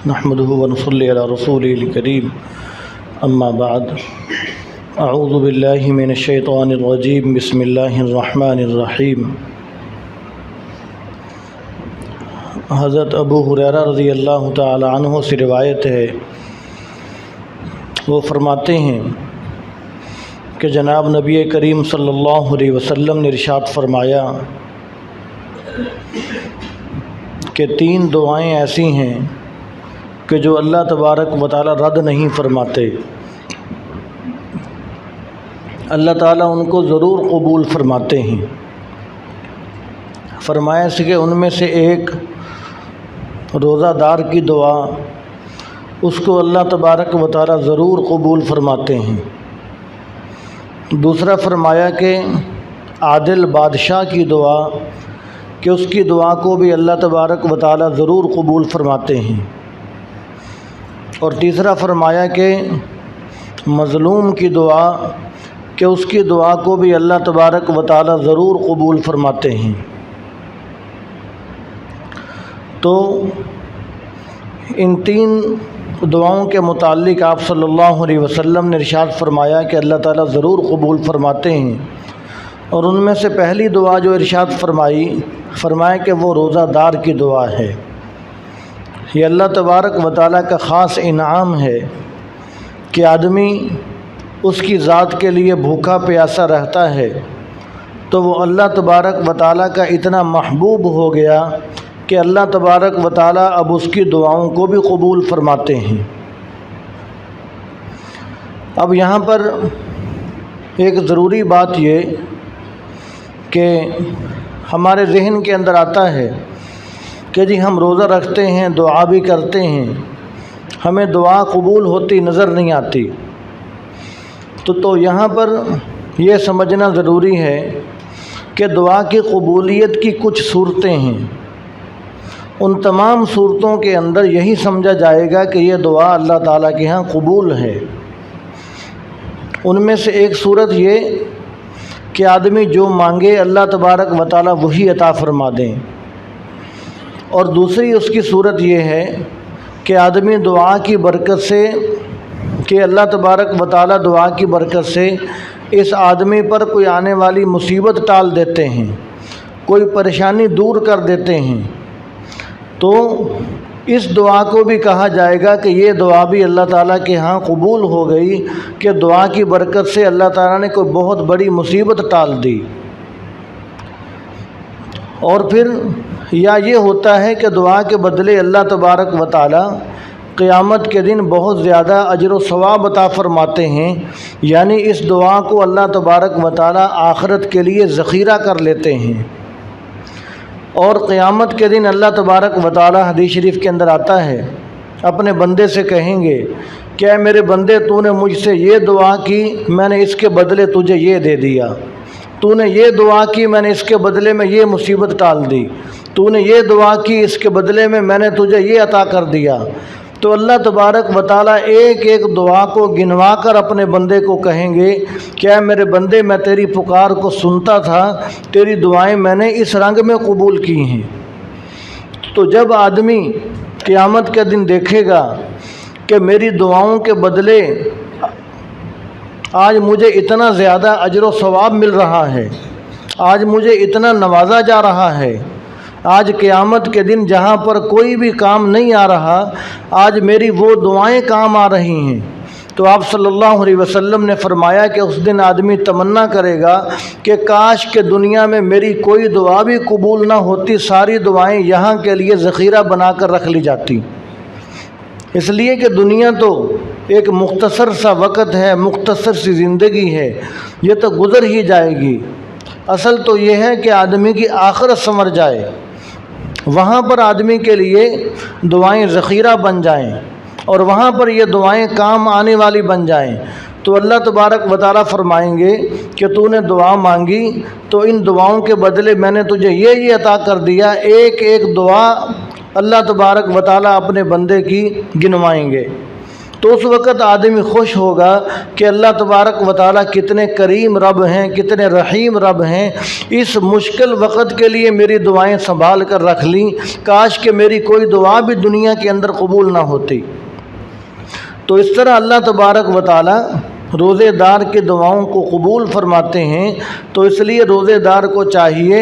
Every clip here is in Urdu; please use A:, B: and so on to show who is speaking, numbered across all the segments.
A: نحمده ونصلي على رسوله الكريم اما بعد اعوذ باللہ من الشیطان الرجیم بسم اللہ الرحمن الرحیم۔ حضرت ابو ہریرہ رضی اللہ تعالی عنہ سے روایت ہے، وہ فرماتے ہیں کہ جناب نبی کریم صلی اللہ علیہ وسلم نے ارشاد فرمایا کہ 3 دعائیں ایسی ہیں کہ جو اللہ تبارک و تعالی رد نہیں فرماتے، اللہ تعالیٰ ان کو ضرور قبول فرماتے ہیں۔ فرمایا کہ ان میں سے ایک روزہ دار کی دعا، اس کو اللہ تبارک و تعالی ضرور قبول فرماتے ہیں۔ دوسرا فرمایا کہ عادل بادشاہ کی دعا، کہ اس کی دعا کو بھی اللہ تبارک و تعالی ضرور قبول فرماتے ہیں۔ اور تیسرا فرمایا کہ مظلوم کی دعا، کہ اس کی دعا کو بھی اللہ تبارک و تعالی ضرور قبول فرماتے ہیں۔ تو ان 3 دعاؤں کے متعلق آپ صلی اللہ علیہ وسلم نے ارشاد فرمایا کہ اللہ تعالیٰ ضرور قبول فرماتے ہیں، اور ان میں سے پہلی دعا جو ارشاد فرمایا کہ وہ روزہ دار کی دعا ہے۔ یہ اللہ تبارک و تعالیٰ کا خاص انعام ہے کہ آدمی اس کی ذات کے لیے بھوکا پیاسا رہتا ہے تو وہ اللہ تبارک و تعالیٰ کا اتنا محبوب ہو گیا کہ اللہ تبارک و تعالیٰ اب اس کی دعاؤں کو بھی قبول فرماتے ہیں۔ اب یہاں پر ایک ضروری بات یہ کہ ہمارے ذہن کے اندر آتا ہے کہ جی ہم روزہ رکھتے ہیں، دعا بھی کرتے ہیں، ہمیں دعا قبول ہوتی نظر نہیں آتی۔ تو یہاں پر یہ سمجھنا ضروری ہے کہ دعا کی قبولیت کی کچھ صورتیں ہیں، ان تمام صورتوں کے اندر یہی سمجھا جائے گا کہ یہ دعا اللہ تعالیٰ کے ہاں قبول ہے۔ ان میں سے ایک صورت یہ کہ آدمی جو مانگے اللہ تبارک و تعالیٰ وہی عطا فرما دیں، اور دوسری اس کی صورت یہ ہے کہ آدمی دعا کی برکت سے، کہ اللہ تبارک و تعالیٰ دعا کی برکت سے اس آدمی پر کوئی آنے والی مصیبت ٹال دیتے ہیں، کوئی پریشانی دور کر دیتے ہیں، تو اس دعا کو بھی کہا جائے گا کہ یہ دعا بھی اللہ تعالیٰ کے ہاں قبول ہو گئی، کہ دعا کی برکت سے اللہ تعالیٰ نے کوئی بہت بڑی مصیبت ٹال دی۔ اور پھر یا یہ ہوتا ہے کہ دعا کے بدلے اللہ تبارک و تعالی قیامت کے دن بہت زیادہ اجر و ثواب عطا فرماتے ہیں، یعنی اس دعا کو اللہ تبارک و تعالی آخرت کے لیے ذخیرہ کر لیتے ہیں۔ اور قیامت کے دن اللہ تبارک و تعالی حدیث شریف کے اندر آتا ہے، اپنے بندے سے کہیں گے کہ اے میرے بندے، تو نے مجھ سے یہ دعا کی، میں نے اس کے بدلے تجھے یہ دے دیا، تو نے یہ دعا کی، میں نے اس کے بدلے میں یہ مصیبت ٹال دی، تو نے یہ دعا کی، اس کے بدلے میں نے تجھے یہ عطا کر دیا۔ تو اللہ تبارک و تعالیٰ ایک ایک دعا کو گنوا کر اپنے بندے کو کہیں گے کہ اے میرے بندے، میں تیری پکار کو سنتا تھا، تیری دعائیں میں نے اس رنگ میں قبول کی ہیں۔ تو جب آدمی قیامت کے دن دیکھے گا کہ میری دعاؤں کے بدلے آج مجھے اتنا زیادہ اجر و ثواب مل رہا ہے، آج مجھے اتنا نوازا جا رہا ہے، آج قیامت کے دن جہاں پر کوئی بھی کام نہیں آ رہا، آج میری وہ دعائیں کام آ رہی ہیں، تو آپ صلی اللہ علیہ وسلم نے فرمایا کہ اس دن آدمی تمنا کرے گا کہ کاش کہ دنیا میں میری کوئی دعا بھی قبول نہ ہوتی، ساری دعائیں یہاں کے لیے ذخیرہ بنا کر رکھ لی جاتی۔ اس لیے کہ دنیا تو ایک مختصر سا وقت ہے، مختصر سی زندگی ہے، یہ تو گزر ہی جائے گی۔ اصل تو یہ ہے کہ آدمی کی آخرت سنور جائے، وہاں پر آدمی کے لیے دعائیں ذخیرہ بن جائیں، اور وہاں پر یہ دعائیں کام آنے والی بن جائیں۔ تو اللہ تبارک و تعالیٰ فرمائیں گے کہ تو نے دعا مانگی، تو ان دعاؤں کے بدلے میں نے تجھے یہ عطا کر دیا۔ ایک ایک دعا اللہ تبارک و تعالیٰ اپنے بندے کی گنوائیں گے، تو اس وقت آدمی خوش ہوگا کہ اللہ تبارک و تعالیٰ کتنے کریم رب ہیں، کتنے رحیم رب ہیں، اس مشکل وقت کے لیے میری دعائیں سنبھال کر رکھ لیں، کاش کہ میری کوئی دعا بھی دنیا کے اندر قبول نہ ہوتی۔ تو اس طرح اللہ تبارک و تعالیٰ روزے دار کی دعاؤں کو قبول فرماتے ہیں۔ تو اس لیے روزے دار کو چاہیے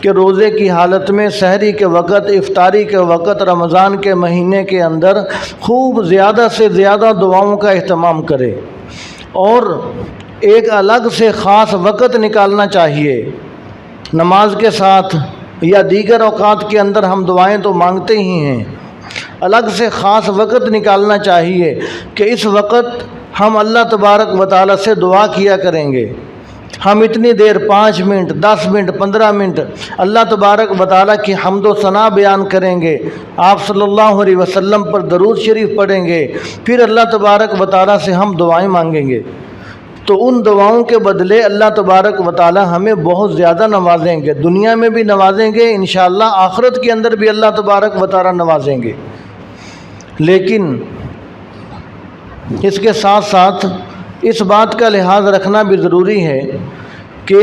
A: کہ روزے کی حالت میں سحری کے وقت، افطاری کے وقت، رمضان کے مہینے کے اندر خوب زیادہ سے زیادہ دعاؤں کا اہتمام کرے، اور ایک الگ سے خاص وقت نکالنا چاہیے۔ نماز کے ساتھ یا دیگر اوقات کے اندر ہم دعائیں تو مانگتے ہی ہیں، الگ سے خاص وقت نکالنا چاہیے کہ اس وقت ہم اللہ تبارک و تعالیٰ سے دعا کیا کریں گے۔ ہم اتنی دیر 5 منٹ، 10 منٹ، 15 منٹ اللہ تبارک و تعالیٰ کی حمد و ثنا بیان کریں گے، آپ صلی اللہ علیہ وسلم پر درود شریف پڑھیں گے، پھر اللہ تبارک و تعالیٰ سے ہم دعائیں مانگیں گے۔ تو ان دعاؤں کے بدلے اللہ تبارک و تعالیٰ ہمیں بہت زیادہ نوازیں گے، دنیا میں بھی نوازیں گے، انشاءاللہ آخرت کے اندر بھی اللہ تبارک و تعالیٰ نوازیں گے۔ لیکن اس کے ساتھ ساتھ اس بات کا لحاظ رکھنا بھی ضروری ہے کہ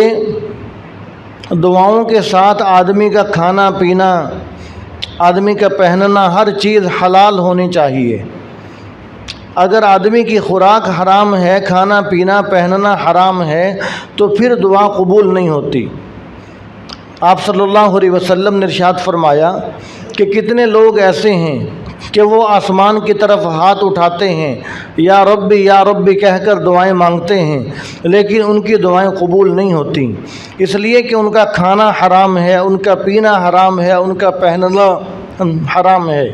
A: دعاؤں کے ساتھ آدمی کا کھانا پینا، آدمی کا پہننا، ہر چیز حلال ہونی چاہیے۔ اگر آدمی کی خوراک حرام ہے، کھانا پینا پہننا حرام ہے، تو پھر دعا قبول نہیں ہوتی۔ آپ صلی اللہ علیہ وسلم نے ارشاد فرمایا کہ کتنے لوگ ایسے ہیں کہ وہ آسمان کی طرف ہاتھ اٹھاتے ہیں، یا ربی کہہ کر دعائیں مانگتے ہیں، لیکن ان کی دعائیں قبول نہیں ہوتی، اس لیے کہ ان کا کھانا حرام ہے، ان کا پینا حرام ہے، ان کا پہننا حرام ہے۔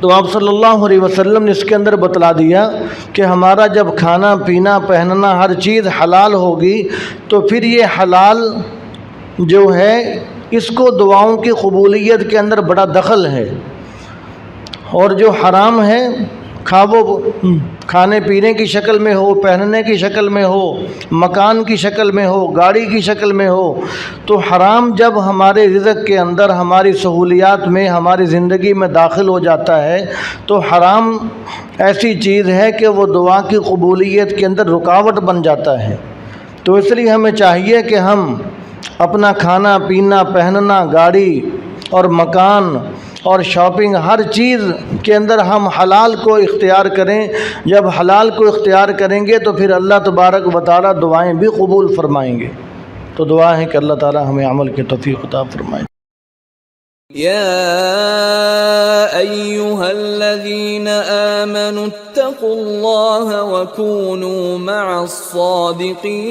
A: تو آپ صلی اللہ علیہ وسلم نے اس کے اندر بتلا دیا کہ ہمارا جب کھانا پینا پہننا ہر چیز حلال ہوگی، تو پھر یہ حلال جو ہے اس کو دعاؤں کی قبولیت کے اندر بڑا دخل ہے، اور جو حرام ہے خواہ وہ کھانے پینے کی شکل میں ہو، پہننے کی شکل میں ہو، مکان کی شکل میں ہو، گاڑی کی شکل میں ہو، تو حرام جب ہمارے رزق کے اندر، ہماری سہولیات میں، ہماری زندگی میں داخل ہو جاتا ہے، تو حرام ایسی چیز ہے کہ وہ دعا کی قبولیت کے اندر رکاوٹ بن جاتا ہے۔ تو اس لیے ہمیں چاہیے کہ ہم اپنا کھانا پینا پہننا، گاڑی اور مکان اور شاپنگ، ہر چیز کے اندر ہم حلال کو اختیار کریں۔ جب حلال کو اختیار کریں گے تو پھر اللہ تبارک و تعالیٰ دعائیں بھی قبول فرمائیں گے۔ تو دعا ہے کہ اللہ تعالیٰ ہمیں عمل کی توفیق عطا فرمائے۔
B: يا أيها الذين آمنوا اتقوا الله وكونوا مع الصادقين